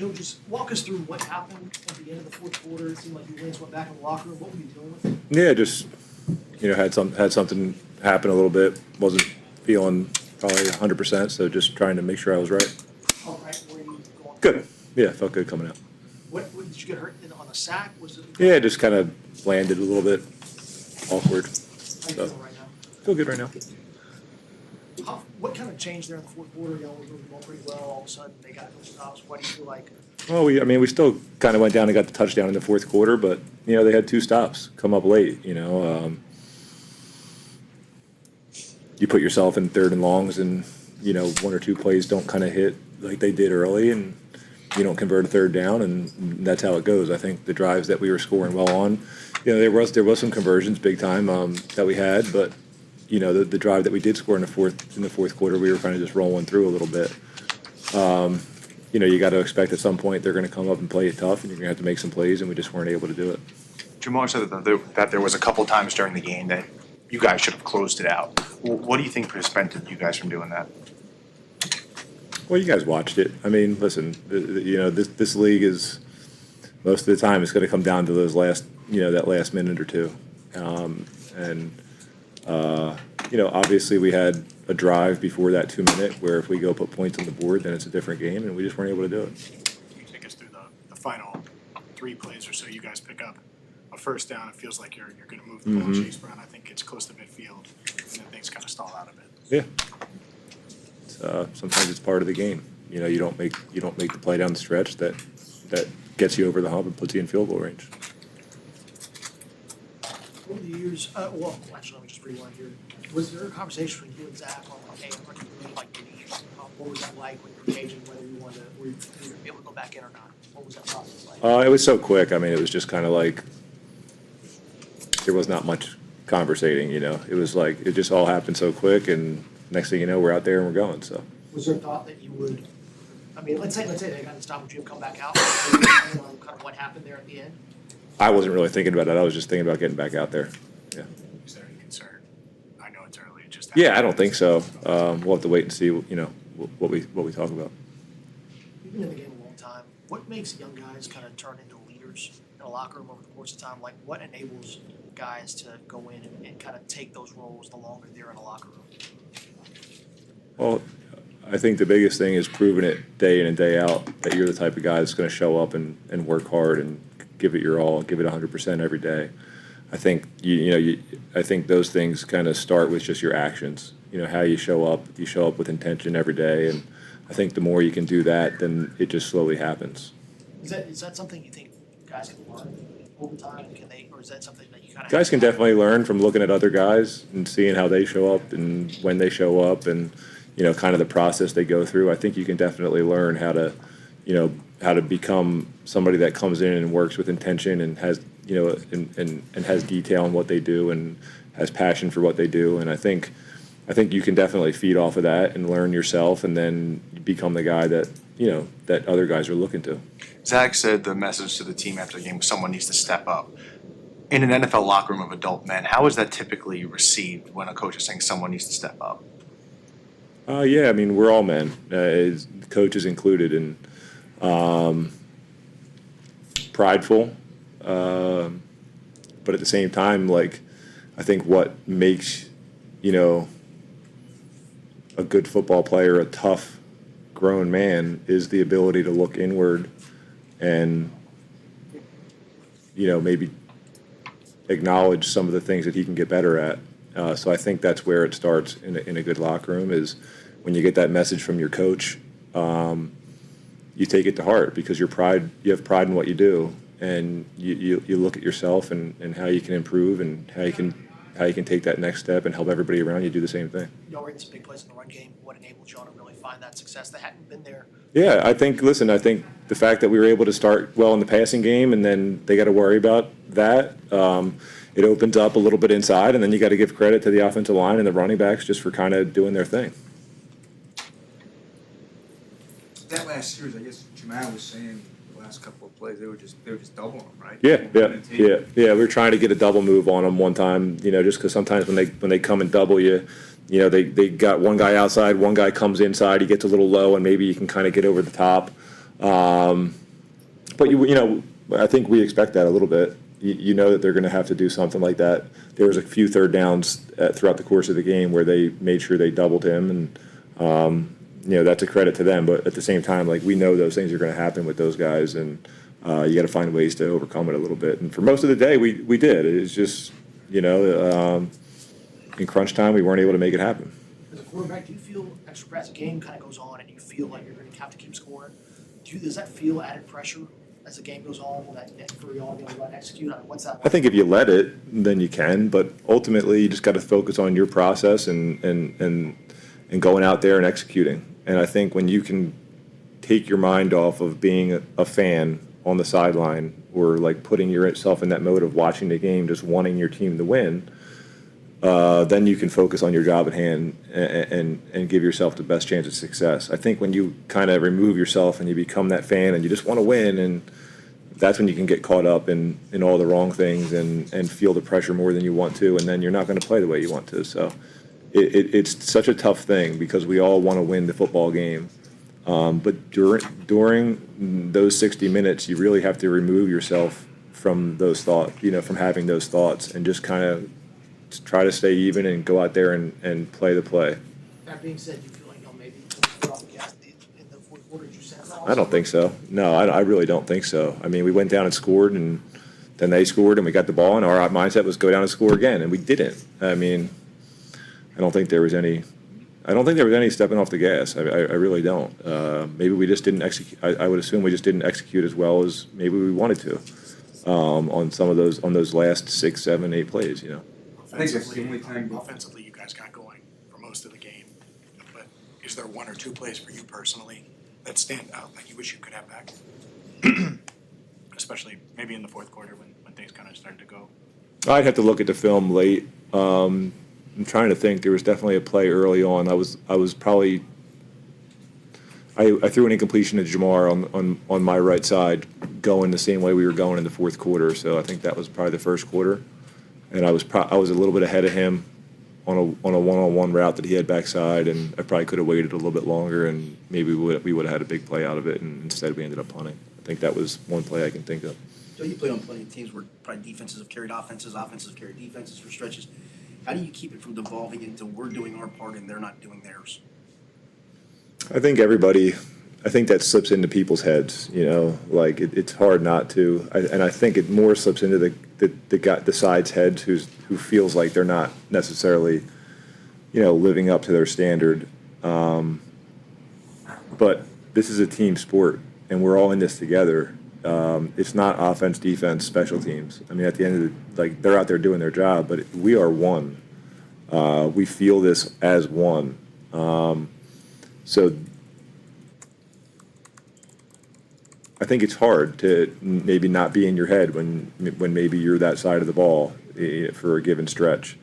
Joe, just walk us through what happened at the end of the fourth quarter. It seemed like you Lance went back in the locker room. What were you dealing with? Yeah, just had something happen a little bit. Wasn't feeling probably 100%, so just trying to make sure I was right. All right, where are you going? Good. Yeah, felt good coming out. What did you get hurt on a sack? Was it? Yeah, just kind of landed a little bit awkward. How you So, feeling right now? feel good right now. What kind of changed there in the fourth quarter? Y'all were moving the ball pretty well. All of a sudden, they got those stops. What do you feel like? Well, we still kind of went down and got the touchdown in the fourth quarter, but they had 2 stops come up late. You put yourself in 3rd and longs, and 1 or 2 plays don't kind of hit like they did early, and you don't convert a 3rd down, and that's how it goes. I think the drives that we were scoring well on, there was some conversions big time that we had, but the drive that we did score in the fourth quarter, we were kind of just rolling through a little bit. You got to expect at some point they're going to come up and play it tough, and you're going to have to make some plays, and we just weren't able to do it. Jamar said that there was a couple times during the game that you guys should have closed it out. What do you think prevented you guys from doing that? Well, you guys watched it. I mean, listen, this league is most of the time it's going to come down to those that last minute or two, obviously we had a drive before that 2-minute where if we go put points on the board, then it's a different game, and we just weren't able to do it. Can you take us through the final 3 plays or so? You guys pick up a first down. It feels like you're going to move the ball. Chase Brown, I think, gets close to midfield, and then things kind of stall out a bit. Yeah. Sometimes it's part of the game. You don't make the play down the stretch that gets you over the hump and puts you in field goal range. Over the years, well, actually, let me just rewind here. Was there a conversation between you and Zach on, like, hey, are you really like Denise? What was that like when you were engaging, whether you wanted to, were you able to go back in or not? What was that process like? It was so quick. I mean, it was just kind of like there was not much conversating. It was like it just all happened so quick, and next thing you know, we're out there and we're going. So. Was there a thought that you would? I mean, let's say they got to stop. Would you have come back out? Kind of what happened there at the end? I wasn't really thinking about that. I was just thinking about getting back out there. Yeah. Is there any concern? I know it's early. It just Yeah, I don't think so. We'll have to wait and see. What we talk about. You've been in the game a long time. What makes young guys kind of turn into leaders in a locker room over the course of time? Like, what enables guys to go in and kind of take those roles the longer they're in a locker room? Well, I think the biggest thing is proving it day in and day out that you're the type of guy that's going to show up and work hard and give it your all, give it 100% every day. I think I think those things kind of start with just your actions. How you show up. You show up with intention every day, and I think the more you can do that, then it just slowly happens. Is that something you think guys can learn over time? Can they, or is that something that you kind of guys can definitely learn from looking at other guys and seeing how they show up and when they show up and kind of the process they go through. I think you can definitely learn how to become somebody that comes in and works with intention and has and has detail in what they do and has passion for what they do. And I think you can definitely feed off of that and learn yourself, and then become the guy that that other guys are looking to. Zach said the message to the team after the game was someone needs to step up. In an NFL locker room of adult men, how is that typically received when a coach is saying someone needs to step up? Yeah, I mean, we're all men, coaches included, and prideful, but at the same time, like, I think what makes a good football player a tough grown man is the ability to look inward and maybe acknowledge some of the things that he can get better at. So I think that's where it starts in a good locker room, is when you get that message from your coach, you take it to heart because you have pride in what you do, and you look at yourself and how you can improve and how you can take that next step and help everybody around you do the same thing. Y'all were in some big plays in the run game. What enabled y'all to really find that success that hadn't been there? Yeah, I think the fact that we were able to start well in the passing game, and then they got to worry about that. It opens up a little bit inside, and then you got to give credit to the offensive line and the running backs just for kind of doing their thing. That last series, I guess Jamal was saying the last couple of plays, they were just doubling them, right? Yeah. We were trying to get a double move on them one time, just because sometimes when they come and double you, they got one guy outside, one guy comes inside, he gets a little low, and maybe you can kind of get over the top. But I think we expect that a little bit. You know that they're going to have to do something like that. There was a few third downs throughout the course of the game where they made sure they doubled him, and that's a credit to them. But at the same time, like, we know those things are going to happen with those guys, and you got to find ways to overcome it a little bit. And for most of the day, we did. It's just in crunch time, we weren't able to make it happen. As a quarterback, do you feel extra as the game kind of goes on and you feel like you're going to have to keep scoring? Does that feel added pressure as the game goes on? Will that for y'all be able to run, execute on it? What's that? I think if you let it, then you can. But ultimately, you just got to focus on your process and going out there and executing. And I think when you can take your mind off of being a fan on the sideline or like putting yourself in that mode of watching the game, just wanting your team to win, then you can focus on your job at hand and give yourself the best chance of success. I think when you kind of remove yourself and you become that fan and you just want to win, and that's when you can get caught up in all the wrong things and feel the pressure more than you want to, and then you're not going to play the way you want to. So it's such a tough thing because we all want to win the football game. But during those 60 minutes, you really have to remove yourself from those thoughts, from having those thoughts, and just kind of try to stay even and go out there and play the play. That being said, do you feel like y'all maybe put off the gas in the fourth quarter? Did you sense that? I don't think so. No, I really don't think so. I mean, we went down and scored, and then they scored, and we got the ball, and our mindset was go down and score again, and we didn't. I mean, I don't think there was any stepping off the gas. I really don't. Maybe we just didn't execute. I would assume we just didn't execute as well as maybe we wanted to on some of those last 6, 7, 8 plays. I think that's the only time. Offensively, you guys got going for most of the game, but is there one or two plays for you personally that stand out that you wish you could have back? Especially maybe in the fourth quarter when things kind of started to go. I'd have to look at the film late. I'm trying to think. There was definitely a play early on. I threw an incompletion to Jamar on my right side, going the same way we were going in the fourth quarter. So I think that was probably the first quarter, and I was a little bit ahead of him on a one-on-one route that he had backside, and I probably could have waited a little bit longer, and maybe we would have had a big play out of it, and instead we ended up punting. I think that was one play I can think of. So you played on plenty of teams where probably defenses have carried offenses have carried defenses for stretches. How do you keep it from devolving into we're doing our part and they're not doing theirs? I think that slips into people's heads, like it's hard not to. And I think it more slips into the side's heads who feels like they're not necessarily, living up to their standard. But this is a team sport, and we're all in this together. It's not offense, defense, special teams. I mean, at the end of they're out there doing their job, but we are one. We feel this as one. So I think it's hard to maybe not be in your head when maybe you're that side of the ball for a given stretch.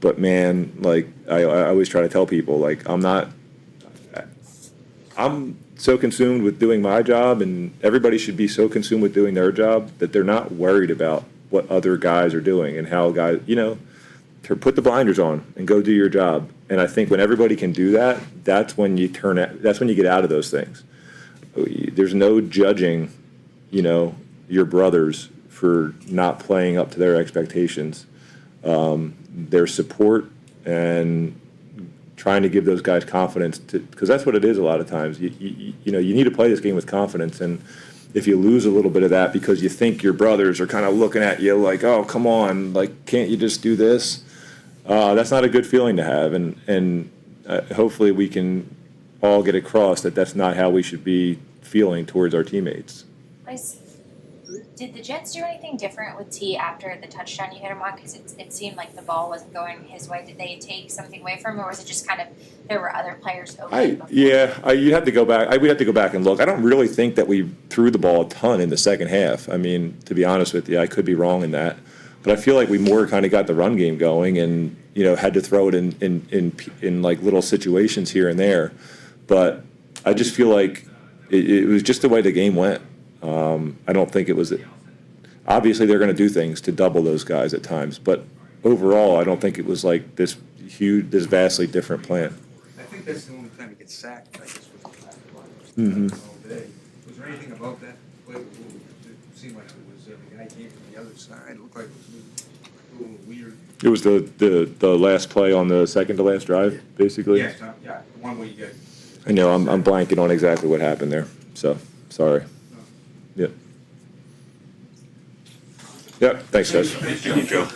But man, I always try to tell people, I'm so consumed with doing my job, and everybody should be so consumed with doing their job that they're not worried about what other guys are doing and how guys, to put the blinders on and go do your job. And I think when everybody can do that, that's when you get out of those things. There's no judging, your brothers for not playing up to their expectations. Their support and trying to give those guys confidence, because that's what it is a lot of times. You need to play this game with confidence, and if you lose a little bit of that because you think your brothers are kind of looking at you like, oh, come on, can't you just do this? That's not a good feeling to have, and hopefully we can all get across that that's not how we should be feeling towards our teammates. Did the Jets do anything different with T after the touchdown you hit him on? Because it seemed like the ball wasn't going his way. Did they take something away from him, or was it just kind of there were other players open? You'd have to go back. We'd have to go back and look. I don't really think that we threw the ball a ton in the second half. I mean, to be honest with you, I could be wrong in that. But I feel like we more kind of got the run game going and, had to throw it in little situations here and there. But I just feel like it was just the way the game went. I don't think it was – obviously they're going to do things to double those guys at times. But overall, I don't think it was like this vastly different plan. I think that's the only time he gets sacked, I guess, was the last one. Mm-hmm. All day. Was there anything about that play? It seemed like it was, the guy came from the other side, it looked like it was a little weird. It was the last play on the second to last drive, basically. Yeah, the one where you get. I know, I'm blanking on exactly what happened there, so, sorry. Yep. Yep, thanks, guys. Thank you, Joe.